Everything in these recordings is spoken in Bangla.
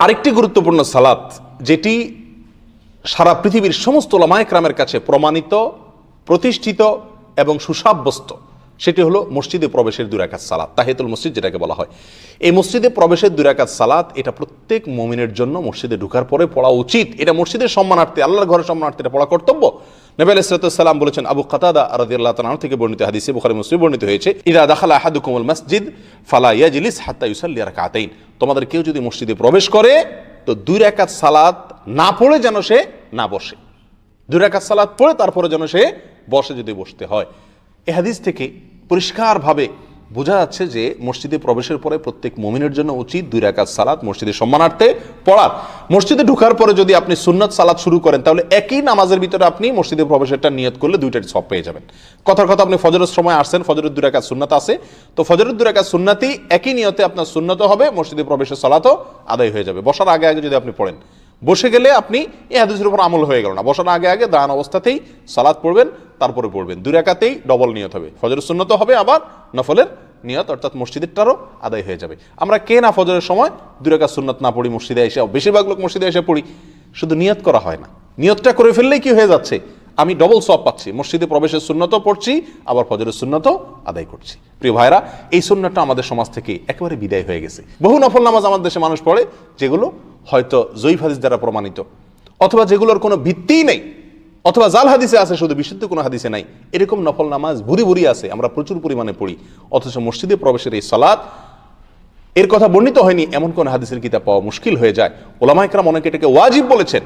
আরেকটি গুরুত্বপূর্ণ সালাত যেটি সারা পৃথিবীর সমস্ত উলামায়ে কেরামের কাছে প্রমাণিত, প্রতিষ্ঠিত এবং সুসাব্যস্ত, সেটি হলো মসজিদে প্রবেশের 2 রাকাত সালাত, তাহিয়াতুল মসজিদ যেটাকে বলা হয়। এই মসজিদে প্রবেশের 2 রাকাত সালাত এটা প্রত্যেক মুমিনের জন্য মসজিদে ঢোকার পরে পড়া উচিত। এটা মসজিদের সম্মানার্থে, আল্লাহর ঘরের সম্মানার্থে এটা পড়া কর্তব্য। নবী আলাইহিস সালাম বলেছেন, আবু কাতাদা রাদিয়াল্লাহু তাআলা থেকে বর্ণিত হাদিসে, বুখারী মুসলিম বর্ণিত হয়েছে, ইযা দাখালা আহাদুকুমুল মসজিদ ফালা ইয়াজলিস হাত্তা ইউসাল্লি রাকাতাইন। তোমাদের কেউ যদি মসজিদে প্রবেশ করে তো 2 রাকাত সালাত না পড়ে যেন সে না বসে। 2 রাকাত সালাত পড়ে তারপরে যেন সে বসে, যদি বসতে হয়। এই হাদিস থেকে পরিষ্কারভাবে বোঝা যাচ্ছে যে মসজিদে প্রবেশের পরে প্রত্যেক মুমিনের জন্য উচিত 2 রাকাত সালাত মসজিদের সম্মানার্থে পড়ার। মসজিদে ঢোকার পরে যদি আপনি সুন্নাত সালাত শুরু করেন তাহলে একই নামাজের ভিতরে আপনি মসজিদে প্রবেশেরটা নিয়ত করলে 2টারই সওয়াব পেয়ে যাবেন। কথার কথা, আপনি ফজরের সময় আসছেন, ফজরের 2 রাকাত সুন্নাত আছে, তো ফজরের 2 রাকাত সুন্নাতই একই নিয়তে আপনার সুন্নাতও হবে, মসজিদে প্রবেশের সালাতও আদায় হয়ে যাবে। বসার আগে আগে যদি আপনি পড়েন, বসে গেলে আপনি এই হাদিসের উপর আমল হয়ে গেল না। বসার আগে আগে দাঁড়ান অবস্থাতেই সালাত পড়বেন, তারপরে পড়বেন। 2 রাকাতেই ডবল নিয়ত হবে, ফজরের সুন্নাতও হবে, আবার নফলের নিয়ত অর্থাৎ মসজিদেরটারও আদায় হয়ে যাবে। আমরা কে না ফজরের সময় 2 রাকাত সুন্নাত না পড়ি, মসজিদে এসে, বেশিরভাগ লোক মসজিদে এসে পড়ি, শুধু নিয়ত করা হয় না। নিয়তটা করে ফেললেই কি হয়ে যাচ্ছে, আমি ডবল সওয়াব পাচ্ছি, মসজিদে প্রবেশের সুন্নাতও পড়ছি, আবার ফজরের সুন্নাতও আদায় করছি। প্রিয় ভাইরা, এই সুন্নাতটা আমাদের সমাজ থেকে একেবারে বিদায় হয়ে গেছে। বহু নফল নামাজ আমাদের দেশে মানুষ পড়ে যেগুলো হয়তো জয়ীফ হাদিস দ্বারা প্রমাণিত, অথবা যেগুলোর কোনো ভিত্তিই নেই, অথবা জাল হাদিসে আছে শুধু, বিশুদ্ধ কোনো হাদিসে নাই। এরকম নফল নামাজ ভুরি ভুরি আছে, আমরা প্রচুর পরিমাণে পড়ি, অথচ মসজিদে প্রবেশের এই সালাত এর কথা বর্ণিত হয়নি এমন কোন হাদিসের কিতাব পাওয়া মুশকিল হয়ে যায়। উলামায়ে কেরাম অনেকে এটাকে ওয়াজিব বলেছেন,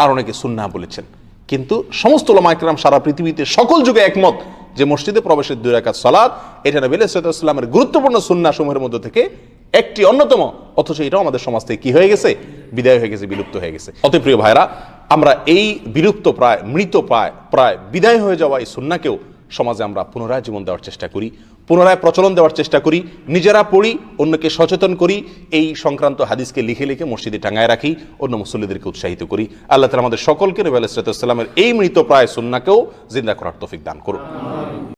আর অনেকে সুন্নাহ বলেছেন, কিন্তু সমস্ত উলামায়ে কেরাম সারা পৃথিবীতে সকল যুগে একমত যে মসজিদে প্রবেশের 2 রাকাত সালাত এটা নবী আলাইহিস সালামের গুরুত্বপূর্ণ সুন্নাহ সমূহের মধ্যে থেকে একটি অন্যতম, অথচ এটাও আমাদের সমাজ থেকে কি হয়ে গেছে, বিদায় হয়ে গেছে, বিলুপ্ত হয়ে গেছে। অতএব প্রিয় ভাইরা, আমরা এই বিলুপ্ত প্রায়, মৃত প্রায় বিদায় হয়ে যাওয়া এই সুন্নাহকেও সমাজে আমরা পুনরায় জীবন দেওয়ার চেষ্টা করি, পুনরায় প্রচলন দেওয়ার চেষ্টা করি, নিজেরা পড়ি, অন্যকে সচেতন করি, এই সংক্রান্ত হাদিসকে লিখে লিখে মসজিদে টাঙায় রাখি, অন্য মুসল্লিদেরকে উৎসাহিত করি। আল্লাহ তাআলা আমাদের সকলকে নবী আলাইহিস সালামের এই মৃত প্রায় সুন্নাহকেও জিন্দা করার তৌফিক দান করুন।